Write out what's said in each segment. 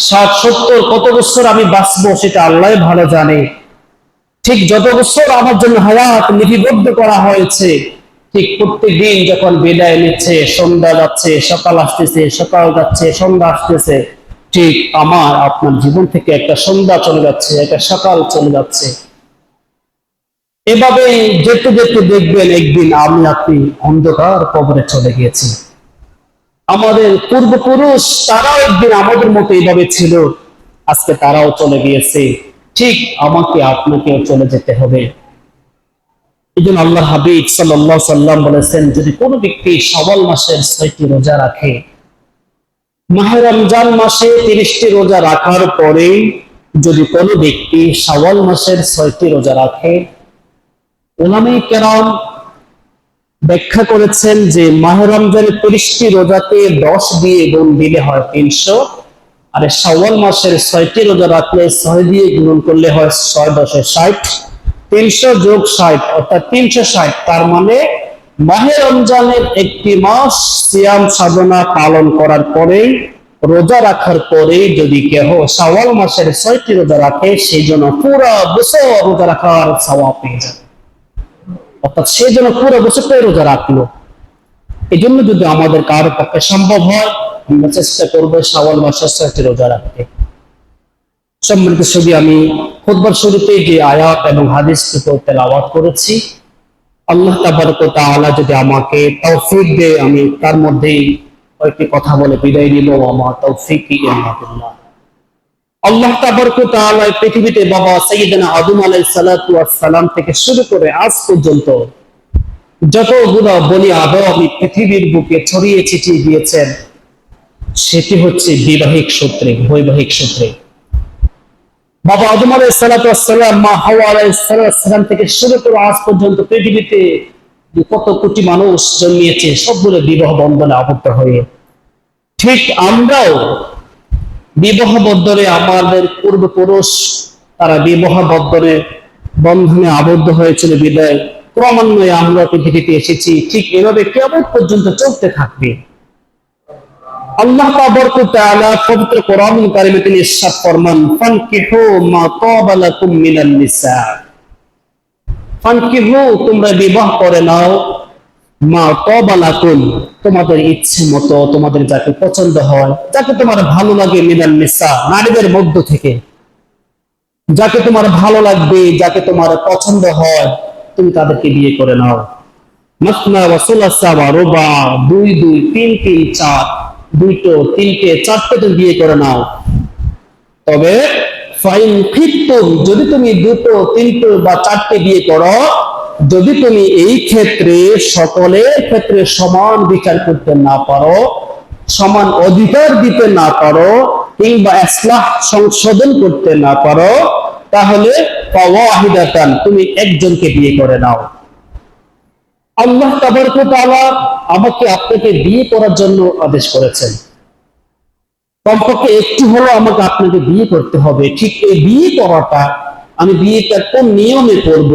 60-70 কত বছর আমি বাঁচবো সেটা আল্লাহ ভালো জানে। ঠিক যত বছর আমার জন্য হায়াত লিপিবদ্ধ করা হয়েছে, ঠিক প্রত্যেকদিন যখন বিদায় নিচ্ছে, সন্ধ্যা যাচ্ছে, সকাল আসতেছে, সকাল যাচ্ছে, সন্ধ্যা আসতেছে, ঠিক আমার আপনার জীবন থেকে একটা সন্ধ্যা চলে যাচ্ছে, একটা সকাল চলে যাচ্ছে। এভাবে যেতে যেতে দেখবেন একদিন আমি আপনি অন্ধকার কবরে চলে গিয়েছি। আমাদের পূর্বপুরুষ তারাও একদিন আমাদের মতো এইভাবে ছিল, আজকে তারাও চলে গিয়েছে। ঠিক আমাকে আপনাকেও চলে যেতে হবে। এই জন্য আল্লাহ হাবিব সাল্লাল্লাহু আলাইহি সাল্লাম বলেছেন, যদি কোনো ব্যক্তি শাওয়াল মাসের 6টি রোজা রাখে, মাহে রমজান মাসে 30টি রোজা রাখার পরে যদি কোনো ব্যক্তি শাওয়াল মাসের 6টি রোজা রাখে, উলামায়ে কেরাম ব্যাখ্যা করেছেন যে মাহে রমজানের 30টি রোজাতে 10 দিয়ে গুণ দিলে হয় 300, আর শাওয়াল মাসের 6টি রোজা রাখলে 6 দিয়ে গুণ করলে হয় 6 10 60, 300 যোগ 60 অর্থাৎ 360। তার মানে মাহে রমজানের একটি মাস সিয়াম সাধনা পালন করার পরে, রোজা রাখার পরে যদি কেহ শাওয়াল মাসের 6টি রোজা রাখে, সেই জন্য পুরো বছর রোজা রাখার সওয়াব পেয়ে যাবে। অর্থাৎ সে যেন পুরো বছরটাই রোজা রাখলো। এই জন্য যদি আমাদের কারো পক্ষে সম্ভব হয়, আমরা চেষ্টা করবো শাওয়াল মাসের 6টি রোজা রাখতে। সম্মানিত সুধী, আমি খুতবার শুরুতে যে আয়াত এবং হাদিসটুকু তেলাওয়াত করেছি, আল্লাহ তাবারক ওয়া তাআলা যদি আমাকে তৌফিক দেয়, আমি তার মধ্যেই কয়েকটি কথা বলে বিদায় নিব। আমার তৌফিক ইল্লা বিল্লাহ। আল্লাহ তাবারক ওয়া তাআলা পৃথিবীতে বাবা সাইয়েদনা আদম আলাইহিস সালাতু ওয়াস সালাম থেকে শুরু করে আজ পর্যন্ত যতগুলো বনি আদম পৃথিবীর বুকে ছড়িয়ে ছিটিয়ে দিয়েছেন, সেটি হচ্ছে বৈবাহিক সূত্রে। বাবা আদম আলাইহিস সালাতু ওয়াস সালাম, মা হাওয়া আলাইহিস সালাম থেকে শুরু করে আজ পর্যন্ত পৃথিবীতে কত কোটি মানুষ জন্মিয়েছে, সবগুলো বিবাহ বন্ধনে আবদ্ধ হয়ে। ঠিক আমরাও বিবাহ বন্ধনে, আমাদের পূর্বপুরুষ তারা বিবাহ বন্ধনে আবদ্ধ হয়েছিল বিদায় ক্রমান্বয়ে আমরা পৃথিবীতে এসেছি। ঠিক এভাবে কিয়ামত পর্যন্ত চলতে থাকবে। আল্লাহ তাবারক ওয়া তাআলা পবিত্র কোরআনুল কারীমে তিনি ইরশাদ ফরমান, ফানকিহু মা তাবা লাকুম মিনান নিসা। ফানকিহু, তোমরা বিবাহ করে নাও, মা তাবা লাকুম, তোমাদের ইচ্ছে মতো, তোমাদের যাকে পছন্দ হয়, যাকে তোমার ভালো লাগে, মিনান নিসা, নারীদের মধ্য থেকে যাকে তোমার ভালো লাগবে, যাকে তোমার পছন্দ হয়, তুমি তাদেরকে বিয়ে করে নাও। মাসনা ওয়া সুলাসা ওয়া রুবা, 2 2 3 3 4, 2টো 3টে 4টে তুমি বিয়ে করে নাও। তবে ফাইন খিফতুম, যদি তুমি 2টো 3টো বা 4টে বিয়ে করো, যদি তুমি এই ক্ষেত্রে সকলের ক্ষেত্রে সমান বিচার করতে না পারো, সমান অধিকার দিতে না পারো, কিংবা ইসলাহ সংশোধন করতে না পারো, তাহলে ফাওয়াহিদাতান, তুমি একজনকে বিয়ে করে নাও। আল্লাহ তাবারক ওয়া তাআলা আমাকে আপনাকে বিয়ে করার জন্য আদেশ করেছেন। কমপক্ষে একটু হলো আমাকে আপনাকে বিয়ে করতে হবে। ঠিক এই বিয়ে করাটা, আমি বিয়েটা কোন নিয়মে করব,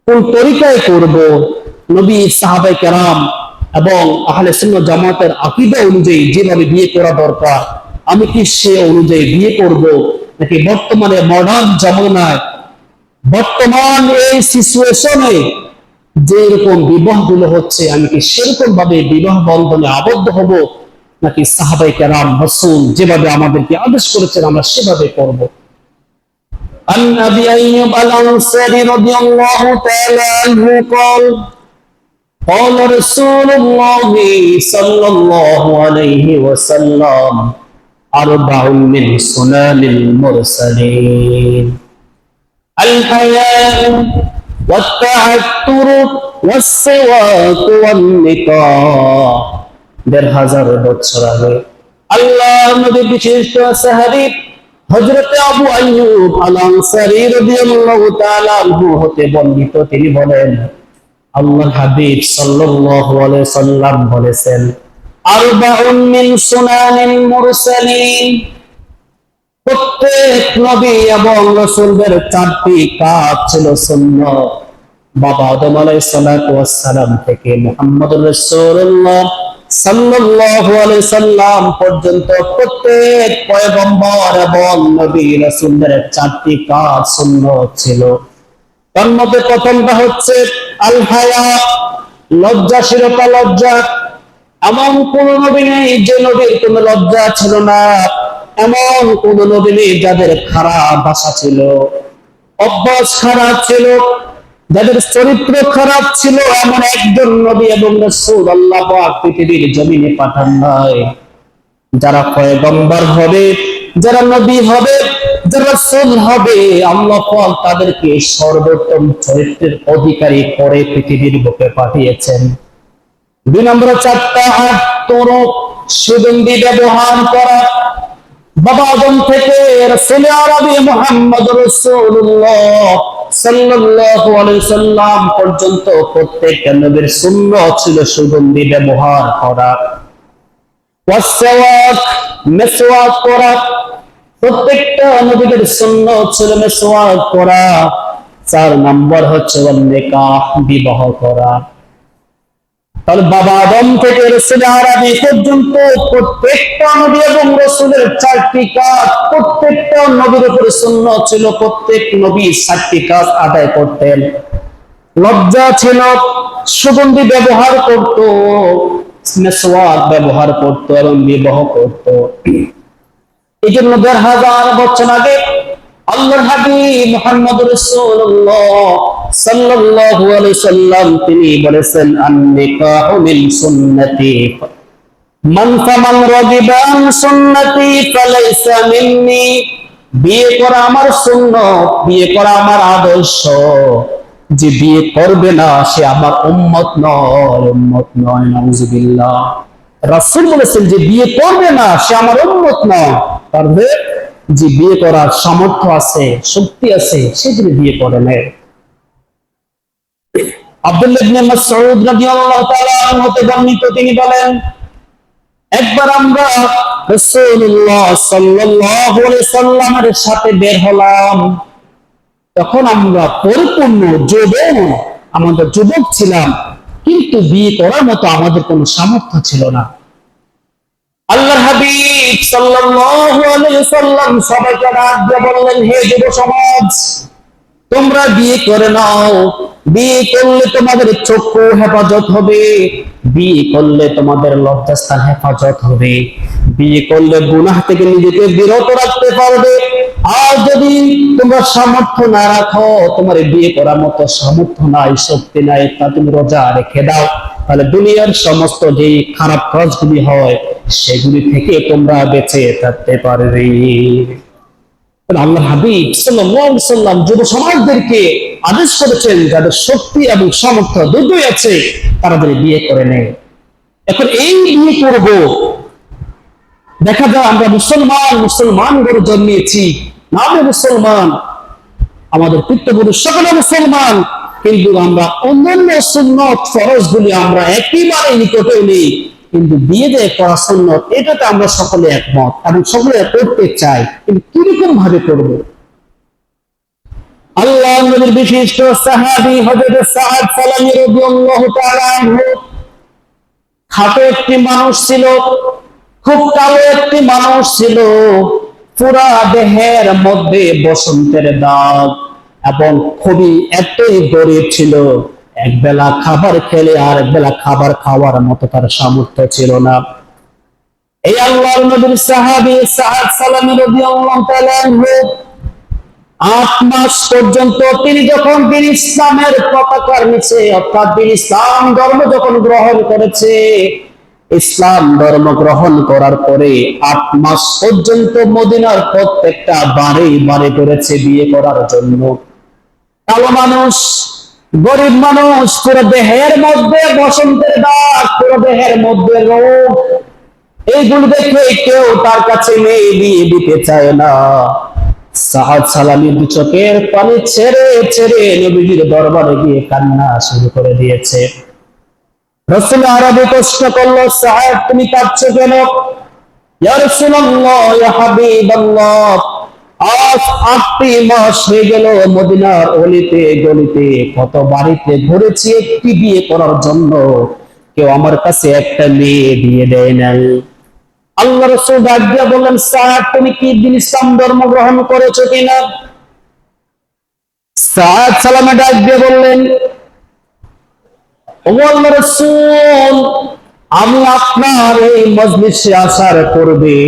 কোন তরিকায় করব, নবী, সাহাবায়ে কেরাম এবং আহলে সুন্নাত জামাতের আকীদা অনুযায়ী যেভাবে বিয়ে করা দরকার, আমি কি সে অনুযায়ী বিয়ে করব, নাকি বর্তমানে মডার্ন জামানায়, বর্তমান এই সিচুয়েশনে যেরকম বিবাহগুলো হচ্ছে, আমি কি সেরকম ভাবে বিবাহ বন্ধনে আবদ্ধ হব, নাকি সাহাবায়ে কেরাম রাসূল যেভাবে আমাদেরকে আদেশ করেছেন আমরা সেভাবে করব। আন আবি আইয়ুব আল আনসারী রাদিয়াল্লাহু তাআলা আনহু قال قال رسول الله صلى الله عليه وسلم أربع من سنن المرسلين الحياء والتعطر والسواك والنكاح। 1500 বছর আগে আল্লাহর নবী বিশিষ্ট সাহাবী হযরত আবু আইয়ুব আল আনসারী রাদিয়াল্লাহু তাআলা আনহু হতে বর্ণিত, তিনি বলেন, আল্লাহর হাবিব সাল্লাল্লাহু আলাইহি সাল্লাম বলেছেন, আরবাউন মিন সুনানিল মুরসালিন, প্রত্যেক নবী এবং রাসূলদের 4টি কাজ ছিল সুন্নাত। বাবা আদম আলাইহিস সালাতু ওয়াস সালাম থেকে মুহাম্মদুর রাসূলুল্লাহ সাল্লাল্লাহু আলাইহি সাল্লাম পর্যন্ত প্রত্যেক পয়গম্বর এবং নবী রাসূলদের চারটি কাজ সুন্নাত ছিল। তার মধ্যে প্রথমটা হচ্ছে আল হায়া, লজ্জাশীলতা, লজ্জা। এমন কোন নবী নেই যে নবীর কোন লজ্জা ছিল না, এমন কোন নবী নেই যাদের খারাপ ভাষা ছিল, অভ্যাস খারাপ ছিল, যাদের চরিত্র খারাপ ছিল। এমন একজন নবী এবং রাসূল আল্লাহ পাক পৃথিবীর জমিনে পাঠান নাই। যারা পয়গম্বর হবে, যারা নবী হবে, যারা রাসূল হবে, আল্লাহ পাক তাদেরকে সর্বোত্তম চরিত্রের অধিকারী করে পৃথিবীর বুকে পাঠিয়েছেন। দুই নম্বরে চারটা তরক সুগন্ধি ব্যবহার করা। বাবা আদম থেকে রাসূল আরবি মুহাম্মদ রাসূলুল্লাহ সাল্লাল্লাহু আলাইহি সাল্লাম পর্যন্ত প্রত্যেকটা নবীর সুন্নাত ছিল সুগন্ধি ব্যবহার করা। ওয়াসওয়াক, মিসওয়াক করা। প্রত্যেকটা নবীর সুন্নাত ছিল মিসওয়াক করা। 4 নম্বর হচ্ছে নিকাহ, বিবাহ করা। তাহলে বাবা আদম থেকে রাসূল আরবি পর্যন্ত প্রত্যেকটা নবী এবং রাসূলের 4টি কাজ, প্রত্যেকটা নবীর উপর সুন্নাত ছিল। প্রত্যেক নবী 4টি কাজ আদায় করতেন। লজ্জা ছিল, সুগন্ধি ব্যবহার করত, মিসওয়াক ব্যবহার করত এবং বিবাহ করত। এই জন্য 1000 বছর আগে আল্লাহর হাবিব মুহাম্মদ রাসূলুল্লাহ সাল্লাল্লাহু আলাইহি সাল্লাম তিনি বলেছেন, আন-নিকাহু মিন সুন্নতি মান ফামান রাগিবা আন সুন্নতি ফালাইসা মিন্নি। বিয়ে করা আমার সুন্নাত, বিয়ে করা আমার আদর্শ। যে বিয়ে করবে না সে আমার উম্মত নয়, উম্মত নয়। নাউযুবিল্লাহ। রাসূল বলেছেন যে বিয়ে করবে না সে আমার উম্মত নয়। পারবে যে বিয়ে করার সামর্থ্য আছে, শক্তি আছে, সে যদি বিয়ে করে নেয়। আব্দুল্লাহ ইবনে মাসউদ রাদিয়াল্লাহু তাআলা আনহু হতে বর্ণিত, তিনি বলেন, একবার আমরা রাসূলুল্লাহ সাল্লাল্লাহু আলাইহি সাল্লামের সাথে বের হলাম। তখন আমরা পরিপূর্ণ যৌবন, আমাদের যুবক ছিলাম, কিন্তু বিয়ে করার মতো আমাদের কোনো সামর্থ্য ছিল না। আল্লাহর হাবিব সাল্লাল্লাহু আলাইহি সাল্লাম সবাইকে ডাক দিয়ে বললেন, হে যুব সমাজ, তোমরা বিয়ে করে নাও। বিয়ে করলে তোমাদের চক্ষু হেফাজত হবে, বিয়ে করলে তোমাদের লজ্জাস্থান হেফাজত হবে, বিয়ে করলে গুনাহ থেকে নিজেকে বিরত রাখতে পারবে। আর যদি তোমরা সামর্থ্য না রাখো, তোমার বিয়ে করার মতো সামর্থ্য নাই, শক্তি নাই, তা তুমি রোজা রেখে দাও, তাহলে দুনিয়ার সমস্ত যে খারাপ কাজগুলি হয় সেগুলি থেকে তোমরা বেঁচে থাকতে পারবে। আল্লাহর হাবিব সাল্লাল্লাহু আলাইহি সাল্লাম যুব সমাজদেরকে আদেশ করেছেন, যাদের শক্তি এবং সামর্থ্য দুটোই আছে তারা যদি বিয়ে করে নেয়। এখন এই বিয়ে করব, দেখা যায় আমরা মুসলমান ঘরে জন্মিয়েছি, নামে মুসলমান, আমাদের পিতৃপুরুষ সকলে মুসলমান, কিন্তু আমরা অন্যান্য সুন্নত ফরজগুলি আমরা একেবারে নিকটে নেই। কিন্তু বিয়ে যে করা সুন্নত, এটাতে আমরা সকলে একমত এবং সকলে করতে চাই, কিন্তু কিরকম ভাবে করব? আল্লাহ নবীর বিশিষ্ট সাহাবী হযরত সাদ সালামী রাদিয়াল্লাহু তাআলা আনহু খাটো একটি মানুষ ছিল, খুব কালো একটি মানুষ ছিল, পুরা দেহের মধ্যে বসন্তের দাগ, এবং খুবই এতই গরিব ছিল, এক বেলা খাবার খেলে আর এক বেলা খাবার খাওয়ার মতো তার সামর্থ্য ছিল না। এই আল্লাহর নবীর সাহাবী সাদ সালামী রাদিয়াল্লাহু তাআলা আনহু 8 মাস পর্যন্ত তিনি ইসলামের পতাকার নিচে, অর্থাৎ তিনি ইসলাম ধর্ম যখন গ্রহণ করেছে, ইসলাম ধর্ম গ্রহণ করার পরে 8 মাস পর্যন্ত মদিনার প্রত্যেকটা বাড়ি করেছে বিয়ে করার জন্য। কালো মানুষ, গরিব মানুষ, পুরো দেহের মধ্যে বসন্তের দাগ, পুরো দেহের মধ্যে রোগ, এইগুলো দেখে কেউ তার কাছে মেয়ে বিয়ে দিতে চায় না। সাদ সালামী দু চোখের পানি ছেড়ে ছেড়ে নবীজির দরবারে গিয়ে কান্না শুরু করে দিয়েছে। রাসূল আরবি প্রশ্ন করলো, সাদ তুমি কাঁদছো কেন? ইয়া রাসূলুল্লাহ, ইয়া হাবিবাল্লাহ, আজ 8টি মাস হয়ে গেল মদিনার অলিতে গলিতে কত বাড়িতে ঘুরেছি একটি বিয়ে করার জন্য, কেউ আমার কাছে একটা মেয়ে বিয়ে দেয় নাই। আল্লাহ রাসূল ডাক দিয়া বললেন, সাদ তুমি কি দিন ইসলাম ধর্ম গ্রহণ করেছো কিনা? সাদ সালামে ডাক দিয়ে বললেন, ও আল্লাহর রাসূল, আমি আপনার এই মজলিসে আসার পূর্বে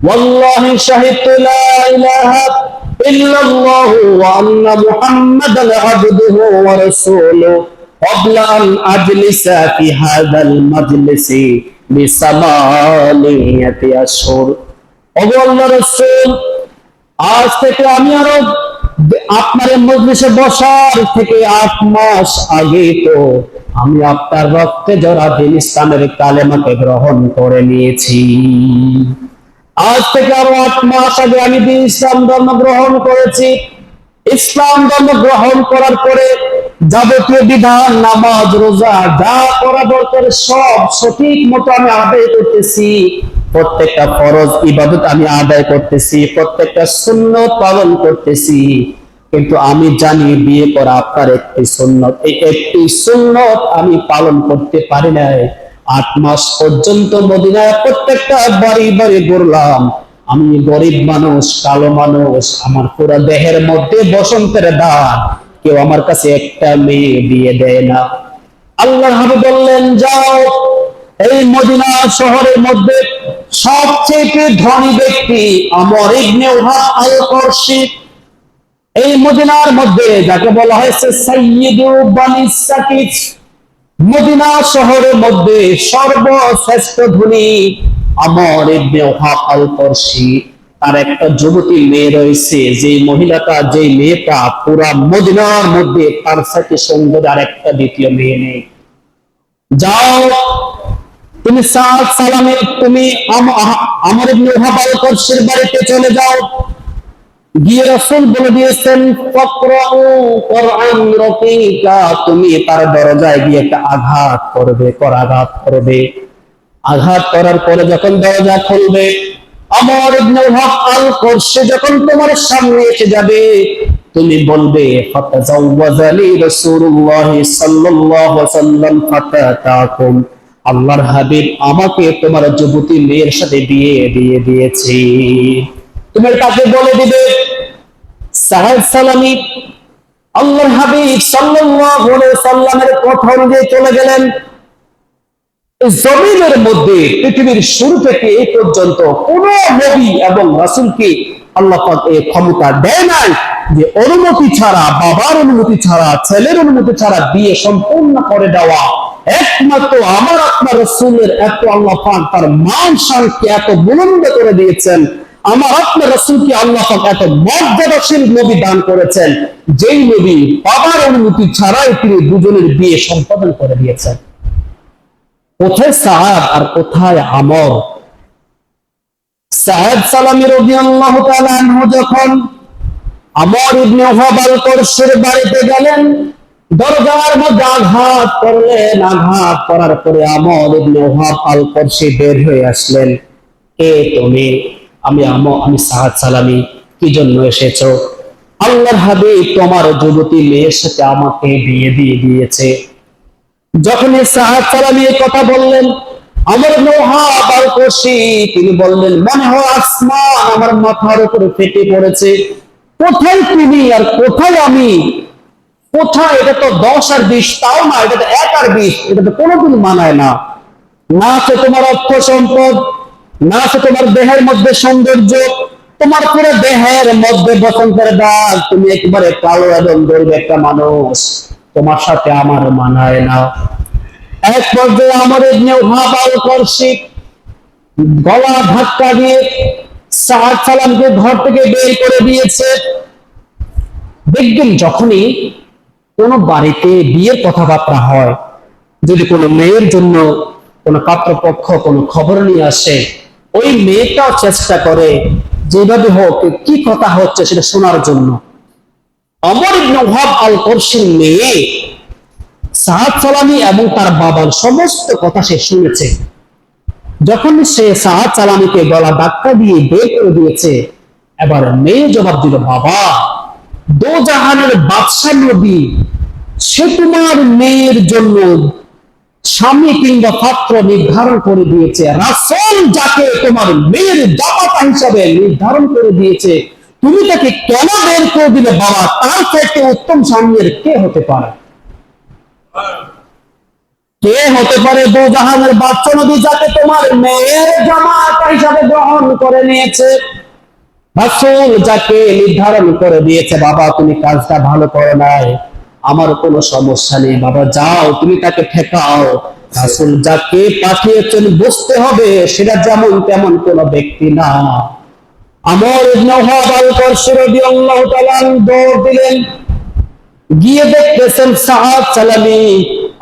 ওয়াল্লাহি শাহিদতু লা ইলাহা ইল্লাল্লাহু ওয়া আন্না মুহাম্মাদান আবদুহু ওয়া রাসূলুহু ক্বাবলা আন আজলিসা ফি হাযাল মাজলিসি বিসামানিয়াতি আশহুর। ও আল্লাহর রাসূল, আজ থেকে আমি আরো আপনার মজলিসে বসার থেকে 8 মাস আগে তো আমি আপনার রক্তে জড়া দিন ইসলামের কালেমাকে গ্রহণ করে নিয়েছি। আজ থেকে আরো 8 মাস আগে আমি দিন ইসলাম ধর্ম গ্রহণ করেছি। ইসলাম ধর্ম গ্রহণ করার পরে যাবতীয় বিধান, নামাজ, রোজা যা করা দরকার সব সঠিক মতো আমি আদায় করতেছি। প্রত্যেকটা ফরজ ইবাদত আমি আদায় করতেছি, প্রত্যেকটা সুন্নত পালন করতেছি। কিন্তু আমি জানি বিয়ে করা আপনার একটি সুন্নত, এই একটি সুন্নত আমি পালন করতে পারি নাই। 8 মাস পর্যন্ত মদিনায় প্রত্যেকটা বাড়ি বাড়ি ঘুরলাম। আমি গরিব মানুষ, কালো মানুষ, আমার পুরো দেহের মধ্যে বসন্তের দাগ, কেউ আমার কাছে একটা মেয়ে বিয়ে দেয় না। আল্লাহর হাবিব বললেন, যাও এই মদিনা শহরের মধ্যে সবচেয়ে ধনী ব্যক্তি আমর ইবনে ওহাব আল-কুরশি, এই মদিনার মধ্যে যাকে বলা হয়েছে সাইয়্যিদু বানি সাকিফ, মদিনা শহরের মধ্যে সর্বশ্রেষ্ঠ ধনী আমর ইবনে ওহাব আল-কুরশি, তার একটা যুবতী মেয়ে রয়েছে, যে মহিলাটা, যে মেয়েটা পুরা মদিনার মধ্যে তার সাথে সুন্দর আর একটা দ্বিতীয় মেয়ে নেই। যাও তুমি সাদ সালামে তুমি আমর ইবনে ওহাব আল-কুরশির বাড়িতে চলে যাও। গিয়ে রাসূল বলে দিয়েছেন, ফাকরাউ কুরআন রাকিকা, তুমি তার দরজায় গিয়ে একটা আঘাত করবে, করাঘাত করবে। আঘাত করার পরে যখন দরজা খুলবে, আমর ইবনে ওহাব আল-কুরশি যখন তোমার সামনে এসে যাবে, তুমি বলবে, ফাতাজাওয়াজালি রাসূলুল্লাহ সাল্লাল্লাহু আলাইহি ওয়াসাল্লাম ফাতাতাকুম, আল্লাহর হাবিব আমাকে তোমার যুবতী মেয়ের সাথে বিয়ে দিয়ে দিয়েছে। তুমি তাকে বলে দিবে, সাহাব সালামি আল্লাহর হাবিব সাল্লাল্লাহু আলাইহি ওয়াসাল্লামের কথা অনুযায়ী চলে গেলেন। জমিনের মধ্যে পৃথিবীর শুরু থেকে এই পর্যন্ত কোন নবী এবং রাসূলকে আল্লাহ পাক এই ক্ষমতা দেয় নাই যে অনুমতি ছাড়া, বাবার অনুমতি ছাড়া, ছেলের অনুমতি ছাড়া বিয়ে সম্পূর্ণ করে দেওয়া। একমাত্র আমার আপনার রাসূলের এত আল্লাহ পাক তার মান শানকে এত বুলন্দ করে দিয়েছেন, আমার আপনার রাসূলকে আল্লাহ পাক এত মর্যাদাশীল নবী দান করেছেন, যেই নবী বাবার অনুমতি ছাড়াই তিনি দুজনের বিয়ে সম্পাদন করে দিয়েছেন। কোথায় সাদ আর কোথায় আমর? সাদ সালামী রাদিয়াল্লাহু তাআলা আনহু যখন আমর ইবনে ওহাব আল-কুরশির বাড়িতে গেলেন, দরজার মধ্যে আঘাত করলেন। আঘাত করার পরে আমর ইবনে ওহাব আল-কুরশি বের হয়ে আসলেন। কে তুমি? আমি সাদ সালামী। কি জন্য এসেছো? আল্লাহর হাবিব তোমার যুবতী মেয়ের সাথে আমাকে বিয়ে দিয়ে দিয়েছে। যখন সাদ সালামী এই কথা বললেন, আমর ইবনে ওহাব আল-কুরশি তিনি বললেন, মনে হয় আসমান আমার মাথার উপরে ফেটে পড়েছে। কোথায় তুমি আর কোথায় আমি? কোথায়? এটা তো 10 আর 20, তাও না, এটা তো 1 আর 20, এটা তো কোনোদিন মানায় না। না আছে তোমার অর্থ সম্পদ, না আছে তোমার দেহের মধ্যে সৌন্দর্য, তোমার পুরো দেহের মধ্যে বসন্তের দাগ, তুমি একেবারে কালো এবং গরিব একটা মানুষ, তোমার সাথে আমার মানায় না। এক পর্যায়ে আমর ইবনে ওহাব আল-কুরশি গলা ধাক্কা দিয়ে সাদ সালামকে ঘর থেকে বের করে দিয়েছে। দেখবেন যখনই কোন বাড়িতে বিয়ের কথাবার্তা হয়, যদি কোনো মেয়ের জন্য কোনো পাত্রপক্ষ কোনো খবর নিয়ে আসে, ওই মেয়েটাও চেষ্টা করে যেভাবে হোক কি কথা হচ্ছে সেটা শোনার জন্য। আমর ইবনে ওহাব আল-কুরশির মেয়ে সাদ সালামী এবং তার বাবার সমস্ত কথা সে শুনেছে। যখন সে সাদ সালামীকে গলা ধাক্কা দিয়ে বের করে দিয়েছে, এবার মেয়ে জবাব দিল, বাবা, দোজাহানের বাদশা নবী সে তোমার মেয়ের জন্য স্বামী কিংবা পাত্র নির্ধারণ করে দিয়েছে, রাসূল যাকে তোমার মেয়ের জামাতা হিসাবে নির্ধারণ করে দিয়েছে, তুমি তাকে কেন বের করে দিলে বাবা? তার চাইতে উত্তম স্বামীর কে হতে পারে? কে হতে পারে? দু জাহানের বাদশা নবী যাকে তোমার মেয়ের জামাতা হিসাবে গ্রহণ করে নিয়েছে, রাসূল যাকে নির্ধারণ করে দিয়েছে, বাবা তুমি কাজটা ভালো করো নাই, আমার কোনো সমস্যা নেই, বাবা যাও তুমি তাকে ঠেকাও। রাসূল যাকে পাঠিয়েছেন বুঝতে হবে সেটা যেমন তেমন কোন ব্যক্তি না। আমর ইবনে ওয়াহাব আল-কারশী রাদিয়াল্লাহু তাআলা দৌড় দিলেন, গিয়ে দেখতেছেন সাআদ সালামী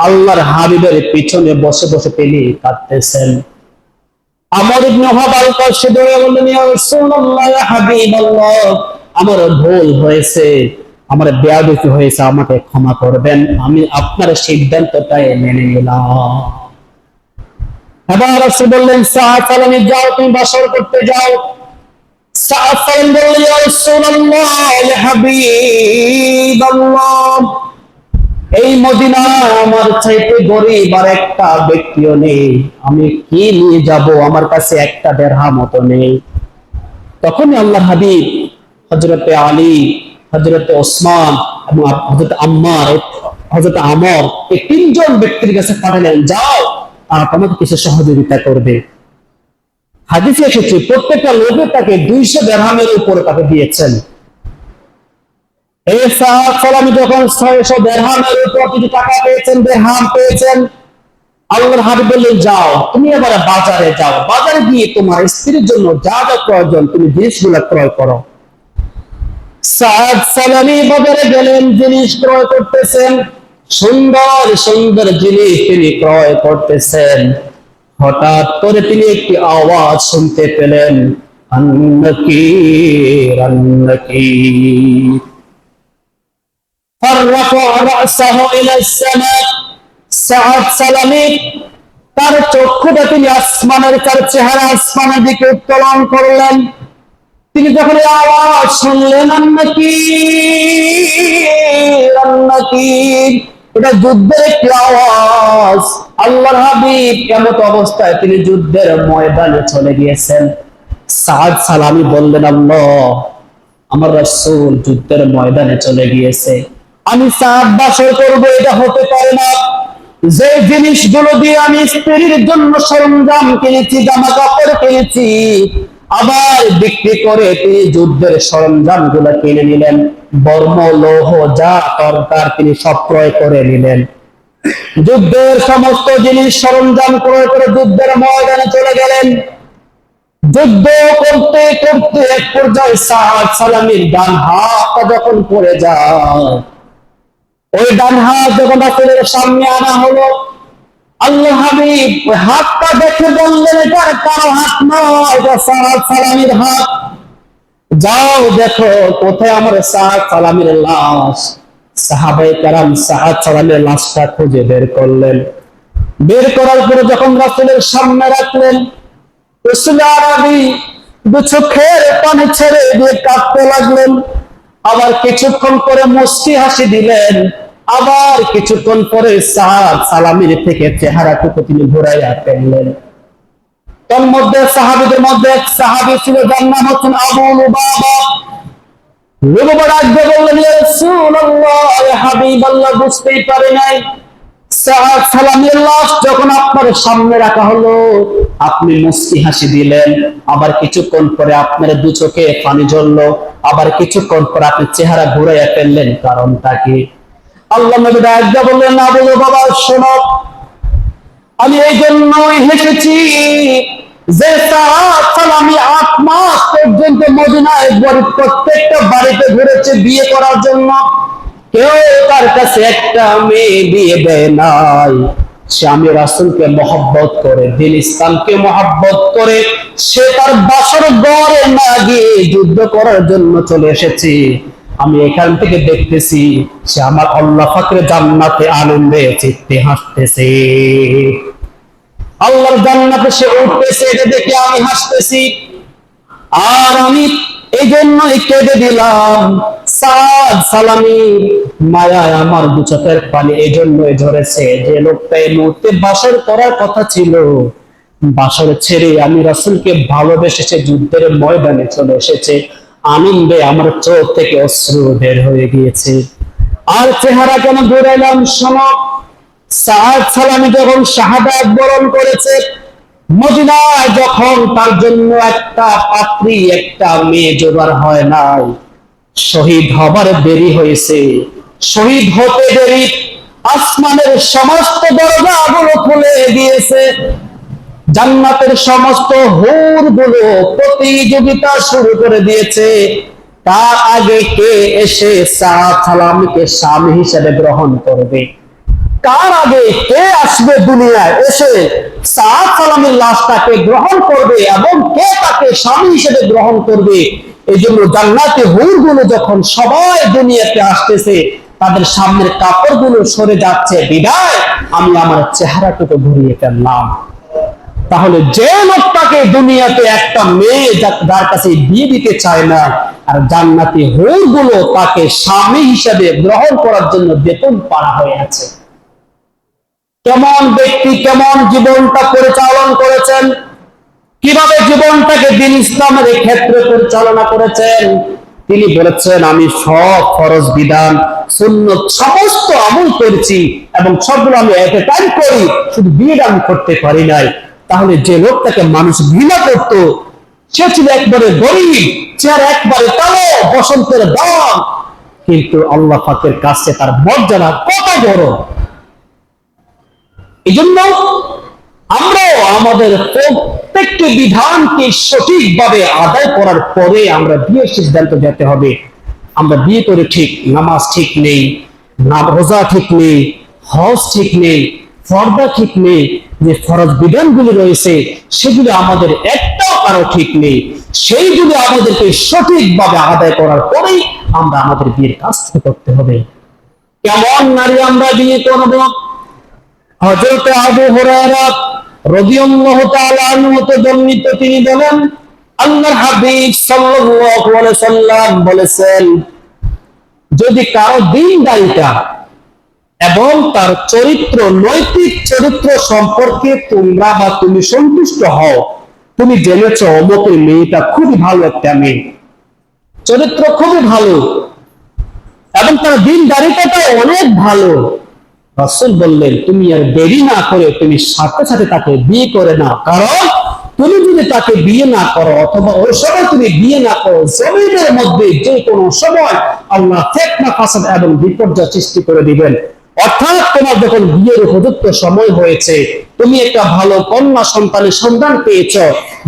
আল্লাহর হাবিবের পিছনে বসে বসে তিনি কাঁদতেছেন। আমর ইবনে ওয়াহাব আল-কারশী দৌড়ে বললেন, ইয়া রাসূলুল্লাহ, ইয়া হাবিবাল্লাহ, আমার ভুল হয়েছে, আমার বেয়াদবি হয়েছে, আমাকে ক্ষমা করবেন, আমি আপনার সিদ্ধান্তটাই মেনে নিলাম। এবার রাসূল বললেন, সাআদ সালামী যাও তুমি বাসর করতে যাও। সাআদ সালামী বললেন, ইয়া রাসূলুল্লাহ, ইয়া হাবিবাল্লাহ, এই মদিনা আমার চাইতে গরিব আর একটা ব্যক্তিও নেই, আমি কি নিয়ে যাব? আমার কাছে একটা দিরহামও তো নেই। তখনই আল্লাহর হাবিব হযরতে আলী, হযরতে ওসমান এবং হযরত আম্মার, হযরত আমর, এই তিনজন ব্যক্তির কাছে পাঠালেন, যাও আর তোমাকে কিছু সহযোগিতা করবে। হাদিসে এসেছে প্রত্যেকটা লোকের তাকে 200 দিরহামের উপরে তাকে দিয়েছেন। এই সাআদ সালামী যখন 600 দিরহামের উপর কিছু টাকা পেয়েছেন, দিরহাম পেয়েছেন, আল্লাহর হাবিব বললেন, যাও তুমি এবারে বাজারে যাও, বাজারে গিয়ে তোমার স্ত্রীর জন্য যা যা প্রয়োজন তুমি জিনিসগুলো ক্রয় করো। সাআদ সালামী বাজারে গেলেন, জিনিস ক্রয় করতেছেন, সুন্দর সুন্দর জিনিস তিনি ক্রয় করতেছেন। হঠাৎ করে তিনি একটি আওয়াজ শুনতে পেলেন, আন্নাকির আন্নাকির। فرفع رأسه إلى السماء। সাআদ সালামী তার চক্ষুটা তিনি আসমানের, তার চেহারা আসমানের দিকে উত্তোলন করলেন। তিনি যখন আওয়াজ শুনলেন, আন্নাকির আন্নাকির, এটা যুদ্ধের একটি আওয়াজ। আল্লাহর হাবিব এমত অবস্থায় তিনি যুদ্ধের ময়দানে চলে গিয়েছেন। সাআদ সালামী বললেন, আল্লাহ, আমার রাসূল যুদ্ধের ময়দানে চলে গিয়েছে, আমি সাআদ বাসর করবো, এটা হতে পারে না। যে জিনিসগুলো দিয়ে আমি স্ত্রীর জন্য সরঞ্জাম কিনেছি, জামা কাপড় কিনেছি, আবার বিক্রি করে তিনি যুদ্ধের সরঞ্জাম গুলো কিনে নিলেন, বর্ম লৌহ যা দরকার তিনি সব ক্রয় করে নিলেন। যুদ্ধের সমস্ত জিনিস সরঞ্জাম ক্রয় করে যুদ্ধের ময়দানে চলে গেলেন। যুদ্ধ করতে করতে এক পর্যায়ে সাআদ সালামীর ডান হাতটা যখন পড়ে যায়, ওই ডান হাত যখন রাসূলের সামনে আনা হলো, আল্লাহ হাবিব হাতটা দেখে বললেন, এটা কারো হাত নয়, এটা সাআদ সালামীর হাত। যাও দেখো কোথায় আমার সাআদ সালামীর লাশ। সাহাবায়ে কেরাম সাআদ সালামীর লাশটা খুঁজে বের করলেন। বের করার পরে যখন রাসূলের সামনে রাখলেন, রাসূল আরবি দু চোখের পানি ছেড়ে দিয়ে কাঁদতে লাগলেন। আবার কিছুক্ষণ পরে মুস্কি হাসি দিলেন, আবার কিছুক্ষণ পরে সাআদ সালামীর থেকে চেহারাটুকু তিনি ঘুরাইয়া ফেললেন। তোর মধ্যে সাহাবীদের মধ্যে এক সাহাবী ছিল, যার নাম হচ্ছেন আবু লুবাবা। লুবাবা ডাকতে বললেন, ইয়া রাসূলুল্লাহ, ইয়া হাবিবাল্লাহ, বুঝতেই পারে নাই সাআদ সালামীর লাশ যখন আপনার সামনে রাখা হলো, আপনি মুস্কি হাসি দিলেন, আবার কিছুক্ষণ পরে আপনার দু চোখে পানি ঝরলো, আবার কিছুক্ষণ পরে আপনি চেহারা ঘুরাইয়া ফেললেন, কারণটা কি? আল্লাহ নবী ডাকতে বললেন, আবু লুবাবা শোনো, আমি এই জন্যই হেসেছি যে সাআদ সালামী 8 মাস পর্যন্ত মদিনায় প্রত্যেকটা বাড়িতে ঘুরেছে বিয়ে করার জন্য, কেউ তার কাছে একটা মেয়ে বিয়ে দেয় নাই। সে আমি রাসূলকে মহব্বত করে, দিন ইসলামকে মহব্বত করে সে তার বাসর ঘরে না গিয়ে যুদ্ধ করার জন্য চলে এসেছে। আমি এখান থেকে দেখতেছি সে আমার আল্লাহ পাকের জান্নাতে আনন্দে চিত্তে হাসতেছে, আল্লাহর জান্নাতে সে উঠতেছে, এটা দেখে আমি হাসতেছি। আর আমি এই জন্যই কেঁদে দিলাম, সাদ সালামির মায়ায় আমার দু চোখের পানি এই জন্যই ঝরেছে, যে লোকটা এই মুহূর্তে বাসর করার কথা ছিল, বাসর ছেড়ে আমি রাসূলকে ভালোবেসে সে যুদ্ধের ময়দানে চলে এসেছে। আনন্দে আমার চোখ থেকে অশ্রু বের হয়ে গিয়েছে। আর চেহারা কেন ঘুরাইলাম শোনো, সাদ সালামি যখন শাহাদাত বরণ করেছে, মদিনায় যখন তার জন্য একটা পাত্রী, একটা মেয়ে জোগাড় হয় নাই, শহীদ হবার দেরি হয়েছে, শহীদ হতে দেরি, আসমানের সমস্ত দরজাগুলো খুলে গিয়েছে, জান্নাতের সমস্ত হুর গুলো প্রতিযোগিতা শুরু করে দিয়েছে, তার আগে কে এসে সাদ সালামকে স্বামী হিসেবে গ্রহণ করবে? কার আগে কে আসবে দুনিয়ায় এসে সাদ সালামের লাশটাকে গ্রহণ করবে এবং কে তাকে স্বামী হিসেবে গ্রহণ করবে? এই জন্য জান্নাতে হুরগুলো যখন সবাই দুনিয়াতে আসতেছে, তাদের সামনের কাপড়গুলো সরে যাচ্ছে, বিদায় আমি আমার চেহারাটুকু ঘুরিয়ে ফেললাম। তাহলে যে লোকটাকে দুনিয়াতে একটা মেয়ে যার কাছে বিয়ে দিতে চায় না, আর জান্নাতি হুরগুলো তাকে স্বামী হিসেবে গ্রহণ করার জন্য বেতন পাড়া হয়ে আছে, কেমন ব্যক্তি কেমন জীবনটা পরিচালন করেছেন, কিভাবে জীবনটাকে দ্বীন ইসলামের ক্ষেত্রে পরিচালনা করেছেন। তিনি বলেছেন, আমি সব ফরজ বিধান সুন্নত সমস্ত আমল করেছি এবং সবগুলো আমি এট এ টাইম করি, শুধু বিয়েটা আমি করতে পারি নাই। তাহলে যে লোকটাকে মানুষ ঘৃণা করত, সে ছিল একবারে গরিব, চেহারা একবারে কালো, বসন্তের দাম, কিন্তু আল্লাহ পাকের কাছে তার মর্যাদা কত বড়। এই জন্য আমরাও আমাদের প্রত্যেকটি বিধানকে সঠিকভাবে আদায় করার পরে আমরা বিয়ের সিদ্ধান্ত যেতে হবে। আমরা বিয়ে করে ঠিক নামাজ ঠিক নেই, রোজা ঠিক নেই, হজ ঠিক নেই, পর্দা ঠিক নেই, যে ফরজ বিধানগুলি রয়েছে সেগুলো আমাদের একটাও কারো ঠিক নেই, সেইগুলো আমাদেরকে সঠিকভাবে আদায় করার পরেই আমরা আমাদের বিয়ের কাজটা করতে হবে। কেমন নারী আমরা বিয়ে করব? হযরত আবু হুরায়রা রাদিয়াল্লাহু তাআলা আনহু হতে বর্ণিত, তিনি বলেন, আল্লাহর হাবিব সাল্লাল্লাহু আলাইহি সাল্লাম বলেছেন, যদি কারো দ্বীনদারিতা এবং তার চরিত্র, নৈতিক চরিত্র সম্পর্কে তোমরা বা তুমি সন্তুষ্ট হও, তুমি জেনেছো অমুকের মেয়েটা খুবই ভালো একটা মেয়ে, চরিত্র খুবই ভালো এবং তার দ্বীনদারিতাটা অনেক ভালো, রাসূল বললেন, তুমি আর দেরি না করে তুমি সাথে সাথে তাকে বিয়ে করে নাও। কারণ তুমি যদি তাকে বিয়ে না করো অথবা ওই সময় তুমি বিয়ে না করো, জমিনের মধ্যে যে কোনো সময় আল্লাহ ফিতনা, ফাসাদ এবং বিপর্যয় সৃষ্টি করে দিবেন। অর্থাৎ তোমার যখন বিয়ের উপযুক্ত সময় হয়েছে, তুমি একটা ভালো কন্যা সন্তানের সন্ধান পেয়েছ,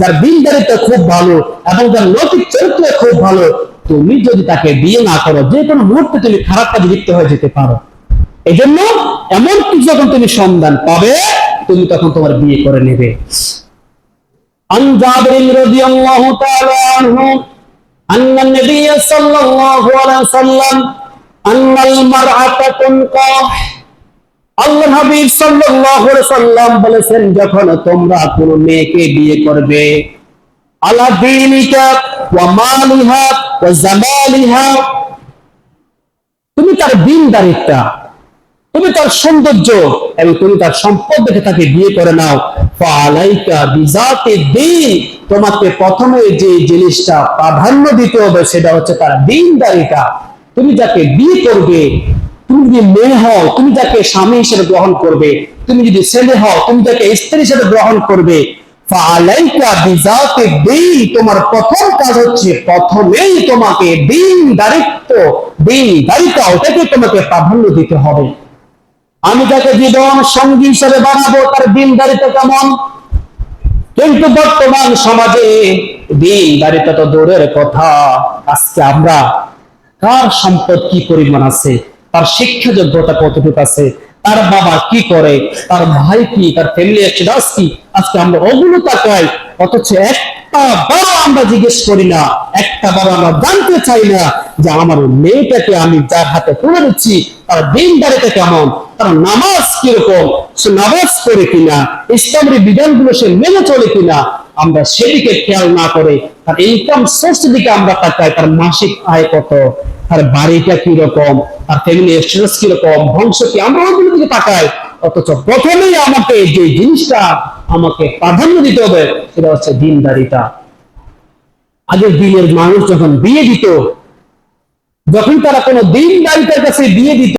যার দ্বীনদারিতা খুব ভালো এবং যার নৈতিক চরিত্র খুব ভালো, তুমি যদি তাকে বিয়ে না করো, যে কোনো মুহূর্তে তুমি খারাপ কাজে লিপ্ত হয়ে যেতে পারো। এই জন্য এমন কিছু যখন তুমি সন্ধান পাবে, তুমি তখন তোমার বিয়ে করে নেবে। আন জাবির রাদিয়াল্লাহু তাআলা আনহু আন্না নবী সাল্লাল্লাহু আলাইহি ওয়াসাল্লাম আন্নাল মারআতা তুনকাহ, আল্লাহর হাবিব সাল্লাল্লাহু আলাইহি ওয়াসাল্লাম বলেছেন, যখন তোমরা কোন মেয়েকে বিয়ে করবে, আলা দীনিকা ওয়া মালিহা ওয়া জামালিহা, তুমি তার দ্বীনদারিতা, তুমি তার সৌন্দর্য এবং তুমি তার সম্পদ দেখে তাকে বিয়ে করে নাও। ফালাইকা বিজাতি দ্বীন, তোমাকে প্রথমে যে জিনিসটা প্রাধান্য দিতে হবে সেটা হচ্ছে তার দ্বীনদারিতা। তুমি যাকে বিয়ে করবে, তুমি যদি মেয়ে হও তুমি যাকে স্বামী হিসেবে গ্রহণ করবে, তুমি যদি ছেলে হও তুমি যাকে স্ত্রী হিসেবে গ্রহণ করবে, ফালাইকা বিজাতি দ্বীন, তোমার প্রথম কাজ হচ্ছে প্রথমেই তোমাকে দ্বীনদারিতা ওটাকে তোমাকে প্রাধান্য দিতে হবে। আমি যাকে জীবন সঙ্গী হিসেবে বানাবো তার দ্বীনদারিতা কেমন? কিন্তু বর্তমান সমাজে দ্বীনদারিতা তো দূরের কথা, আজকে আমরা কার সম্পদ কি পরিমাণ আছে, তার শিক্ষা যোগ্যতা কতটুকু আছে, তার বাবা কি করে, তার ভাই কি, তার ফ্যামিলি স্ট্যাটাস কি, আজকে আমরা ওগুলো তাকাই, অথচ একটা বড় আমরা জিজ্ঞেস করি না, একটা বড় আমরা জানতে চাই না যে আমার মেয়েটাকে আমি যার হাতে তুলে দিচ্ছি তার দ্বীনদারিতা কেমন, তার নামাজ কিরকম, সে নামাজ পড়ে কিনা, ইসলামের বিধানগুলো সে মেনে চলে কিনা, আমরা সেদিকে খেয়াল না করে তার ইনকাম সোর্সের দিকে আমরা তাকাই, তার মাসিক আয় কত, তার বাড়িটা কি রকম, তার ফ্যামিলি স্ট্যাটাস কি রকম, বংশ কি, আমরা ওগুলোর দিকে তাকাই। অথচ প্রথমেই আমাকে যে জিনিসটা আমাকে প্রাধান্য দিতে হবে সেটা হচ্ছে দিনদারিতা। আগের দিনের মানুষ যখন বিয়ে দিত, যখন তারা কোনো দিনদারিতার কাছে বিয়ে দিত,